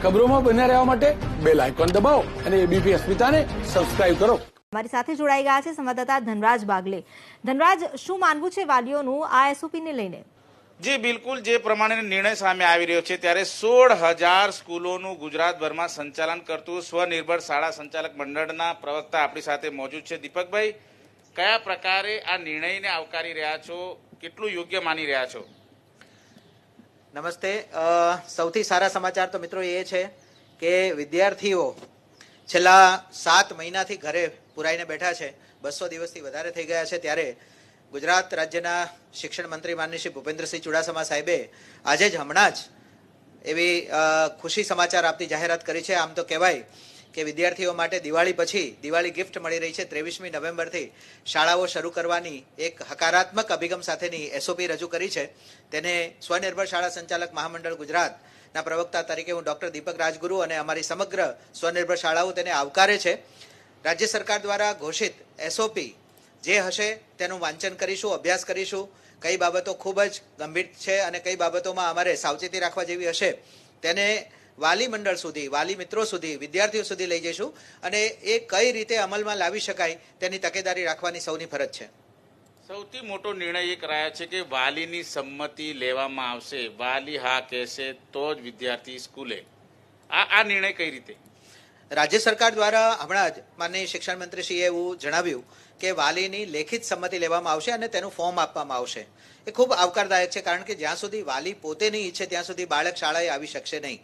ખબરોમાં બન્યા રહેવા માટે બેલ આઇકોન દબાવો અને એબીપી અસ્મિતાને સબસ્ક્રાઇબ કરો. અમારી સાથે જોડાઈ ગયા છે સંવાદદાતા ધનરાજ બાગલે. ધનરાજ, શું માનવું છે વાલીઓનું આ એસઓપીને લઈને? જી બિલકુલ, જે પ્રમાણે નિર્ણય સામે આવી રહ્યો છે ત્યારે 16,000 સ્કૂલોનું ગુજરાતભરમાં સંચાલન કરતું સ્વનિર્ભર શાળા સંચાલક મંડળના પ્રવક્તા આપણી સાથે મોજૂદ છે. દીપકભાઈ, કયા પ્રકારે આ નિર્ણયને આવકારી રહ્યા છો, કેટલું યોગ્ય માની રહ્યા છો? નમસ્તે. સૌથી સારા સમાચાર તો મિત્રો એ છે કે વિદ્યાર્થીઓ છેલ્લા 7 મહિનાથી ઘરે પુરાઈને બેઠા છે. 200 દિવસથી વધારે થઈ ગયા છે. ત્યારે ગુજરાત રાજ્યના શિક્ષણ મંત્રી માનનીય શ્રી ભૂપેન્દ્રસિંહ ચુડાસમા સાહેબે આજે જ હમણાં જ એવી ખુશી સમાચાર આપતી જાહેરાત કરી છે. આમ તો કહેવાય કે વિદ્યાર્થીઓ માટે દિવાળી પછી દિવાળી ગિફ્ટ મળી રહી છે. 23મી નવેમ્બરથી શાળાઓ શરૂ કરવાની એક હકારાત્મક અભિગમ સાથેની એસઓપી રજૂ કરી છે. તેને સ્વનિર્ભર શાળા સંચાલક મહામંડળ ગુજરાતના પ્રવક્તા તરીકે હું ડૉક્ટર દીપક રાજગુરુ અને અમારી સમગ્ર સ્વનિર્ભર શાળાઓ તેને આવકારે છે. રાજ્ય સરકાર દ્વારા ઘોષિત એસઓપી જે હશે તેનું વાંચન કરીશું, અભ્યાસ કરીશું. કઈ બાબતો ખૂબ જ ગંભીર છે અને કઈ બાબતોમાં અમારે સાવચેતી રાખવા જેવી હશે તેને વાલી મંડળ સુધી, વાલી મિત્રો સુધી, વિદ્યાર્થીઓ સુધી લઈ જઈશું અને એ કઈ રીતે અમલમાં લાવી શકાય તેની તકેદારી રાખવાની સૌની ફરજ છે. સૌથી મોટો નિર્ણય એ કરાયો છે કે વાલીની સંમતિ લેવામાં આવશે. વાલી હા કહેશે તો જ વિદ્યાર્થી સ્કૂલે. આ નિર્ણય કઈ રીતે? રાજ્ય સરકાર દ્વારા હમણાં જ માનનીય શિક્ષણ મંત્રીશ્રીએ એવું જણાવ્યું કે વાલીની લેખિત સંમતિ લેવામાં આવશે અને તેનું ફોર્મ આપવામાં આવશે. એ ખૂબ આવકારદાયક છે, કારણ કે જ્યાં સુધી વાલી પોતે નહીં ઈચ્છે ત્યાં સુધી બાળક શાળાએ આવી શકશે નહીં.